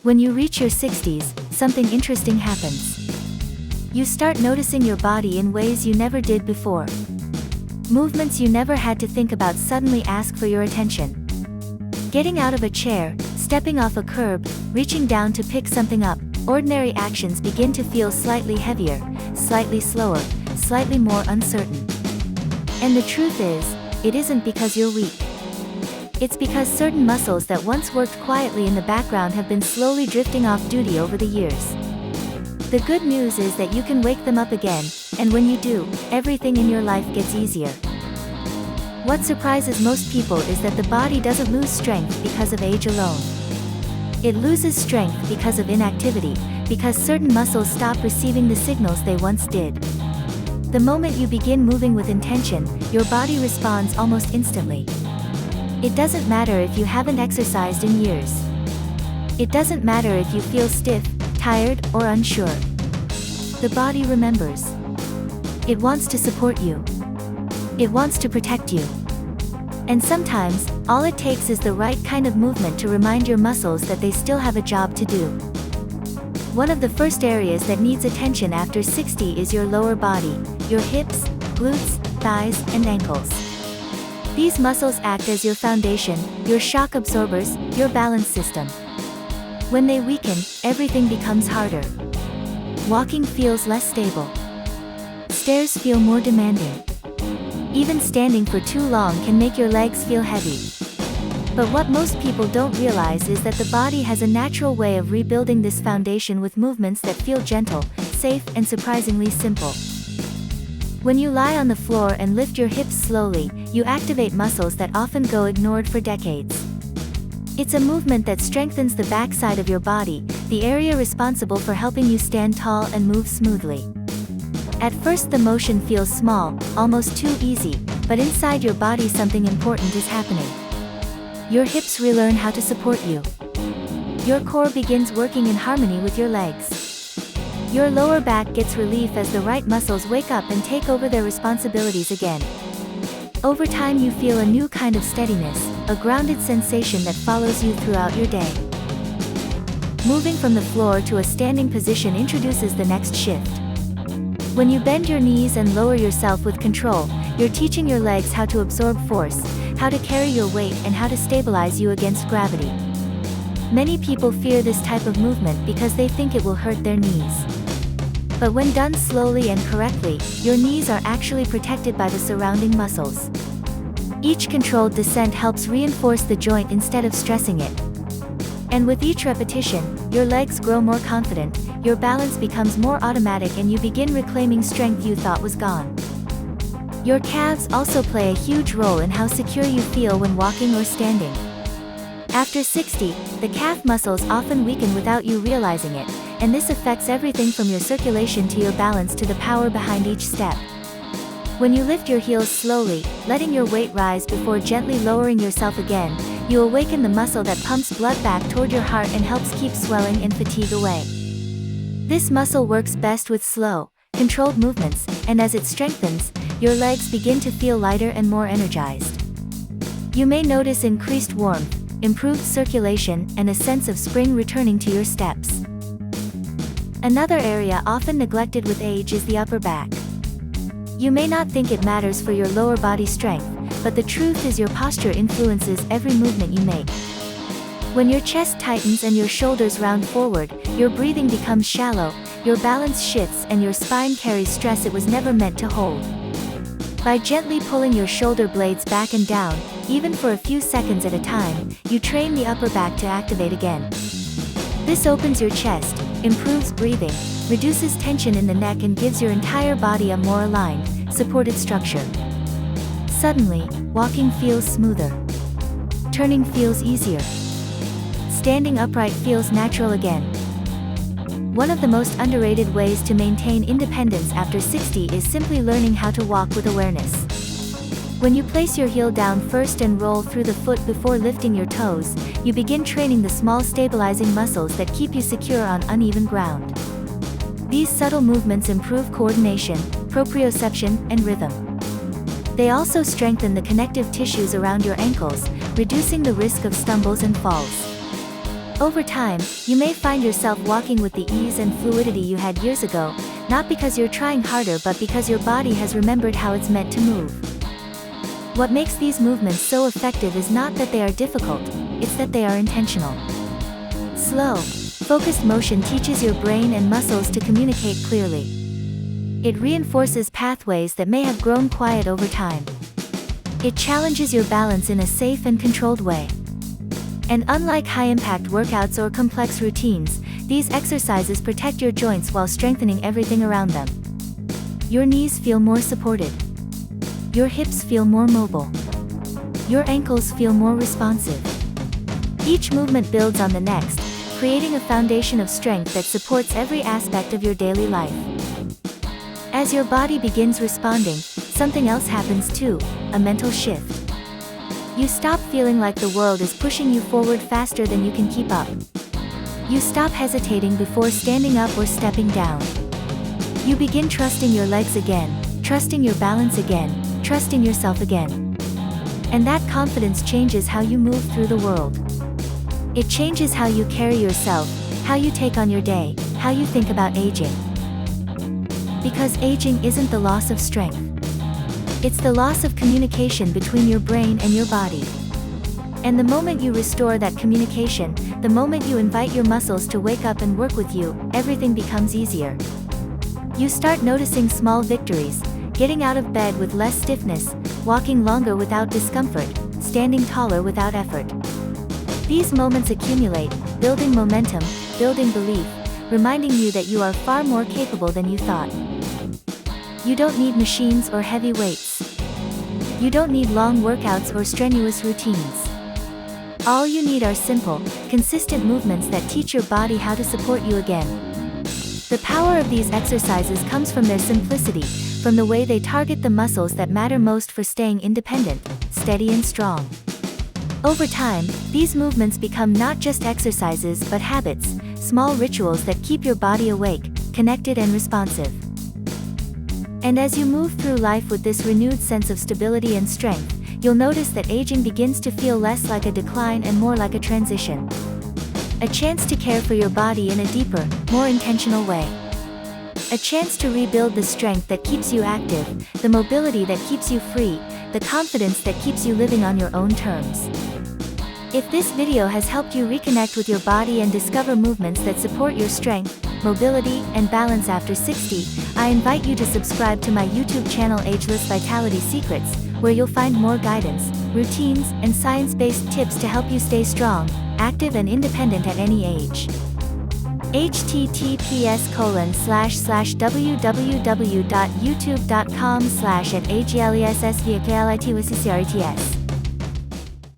When you reach your 60s, something interesting happens. You start noticing your body in ways you never did before. Movements you never had to think about suddenly ask for your attention. Getting out of a chair, stepping off a curb, reaching down to pick something up, ordinary actions begin to feel slightly heavier, slightly slower, slightly more uncertain. And the truth is, it isn't because you're weak. It's because certain muscles that once worked quietly in the background have been slowly drifting off duty over the years. The good news is that you can wake them up again, and when you do, everything in your life gets easier. What surprises most people is that the body doesn't lose strength because of age alone. It loses strength because of inactivity, because certain muscles stop receiving the signals they once did. The moment you begin moving with intention, your body responds almost instantly. It doesn't matter if you haven't exercised in years. It doesn't matter if you feel stiff, tired, or unsure. The body remembers. It wants to support you. It wants to protect you. And sometimes, all it takes is the right kind of movement to remind your muscles that they still have a job to do. One of the first areas that needs attention after 60 is your lower body, your hips, glutes, thighs, and ankles. These muscles act as your foundation, your shock absorbers, your balance system. When they weaken, everything becomes harder. Walking feels less stable. Stairs feel more demanding. Even standing for too long can make your legs feel heavy. But what most people don't realize is that the body has a natural way of rebuilding this foundation with movements that feel gentle, safe, and surprisingly simple. When you lie on the floor and lift your hips slowly, you activate muscles that often go ignored for decades. It's a movement that strengthens the backside of your body, the area responsible for helping you stand tall and move smoothly. At first the motion feels small, almost too easy, but inside your body something important is happening. Your hips relearn how to support you. Your core begins working in harmony with your legs. Your lower back gets relief as the right muscles wake up and take over their responsibilities again. Over time you feel a new kind of steadiness, a grounded sensation that follows you throughout your day. Moving from the floor to a standing position introduces the next shift. When you bend your knees and lower yourself with control, you're teaching your legs how to absorb force, how to carry your weight, and how to stabilize you against gravity. Many people fear this type of movement because they think it will hurt their knees. But when done slowly and correctly, your knees are actually protected by the surrounding muscles. Each controlled descent helps reinforce the joint instead of stressing it. And with each repetition, your legs grow more confident, your balance becomes more automatic, and you begin reclaiming strength you thought was gone. Your calves also play a huge role in how secure you feel when walking or standing. After 60, the calf muscles often weaken without you realizing it, and this affects everything from your circulation to your balance to the power behind each step. When you lift your heels slowly, letting your weight rise before gently lowering yourself again, you awaken the muscle that pumps blood back toward your heart and helps keep swelling and fatigue away. This muscle works best with slow, controlled movements, and as it strengthens, your legs begin to feel lighter and more energized. You may notice increased warmth, improved circulation, and a sense of spring returning to your steps. Another area often neglected with age is the upper back. You may not think it matters for your lower body strength, but the truth is your posture influences every movement you make. When your chest tightens and your shoulders round forward, your breathing becomes shallow, your balance shifts, and your spine carries stress it was never meant to hold. By gently pulling your shoulder blades back and down, even for a few seconds at a time, you train the upper back to activate again. This opens your chest, improves breathing, reduces tension in the neck, and gives your entire body a more aligned, supported structure. Suddenly, walking feels smoother. Turning feels easier. Standing upright feels natural again. One of the most underrated ways to maintain independence after 60 is simply learning how to walk with awareness. When you place your heel down first and roll through the foot before lifting your toes, you begin training the small stabilizing muscles that keep you secure on uneven ground. These subtle movements improve coordination, proprioception, and rhythm. They also strengthen the connective tissues around your ankles, reducing the risk of stumbles and falls. Over time, you may find yourself walking with the ease and fluidity you had years ago, not because you're trying harder but because your body has remembered how it's meant to move. What makes these movements so effective is not that they are difficult, it's that they are intentional. Slow, focused motion teaches your brain and muscles to communicate clearly. It reinforces pathways that may have grown quiet over time. It challenges your balance in a safe and controlled way. And unlike high-impact workouts or complex routines, these exercises protect your joints while strengthening everything around them. Your knees feel more supported. Your hips feel more mobile. Your ankles feel more responsive. Each movement builds on the next, creating a foundation of strength that supports every aspect of your daily life. As your body begins responding, something else happens too, a mental shift. You stop feeling like the world is pushing you forward faster than you can keep up. You stop hesitating before standing up or stepping down. You begin trusting your legs again, trusting your balance again, trusting yourself again. And that confidence changes how you move through the world. It changes how you carry yourself, how you take on your day, how you think about aging. Because aging isn't the loss of strength. It's the loss of communication between your brain and your body. And the moment you restore that communication, the moment you invite your muscles to wake up and work with you, everything becomes easier. You start noticing small victories, getting out of bed with less stiffness, walking longer without discomfort, standing taller without effort. These moments accumulate, building momentum, building belief, reminding you that you are far more capable than you thought. You don't need machines or heavy weights. You don't need long workouts or strenuous routines. All you need are simple, consistent movements that teach your body how to support you again. The power of these exercises comes from their simplicity, from the way they target the muscles that matter most for staying independent, steady and strong. Over time, these movements become not just exercises but habits, small rituals that keep your body awake, connected and responsive. And as you move through life with this renewed sense of stability and strength, you'll notice that aging begins to feel less like a decline and more like a transition. A chance to care for your body in a deeper, more intentional way. A chance to rebuild the strength that keeps you active, the mobility that keeps you free, the confidence that keeps you living on your own terms. If this video has helped you reconnect with your body and discover movements that support your strength, mobility, and balance after 60, I invite you to subscribe to my YouTube channel Ageless Vitality Secrets, where you'll find more guidance, routines, and science-based tips to help you stay strong, active and independent at any age. https://www.youtube.com/@agelessvicality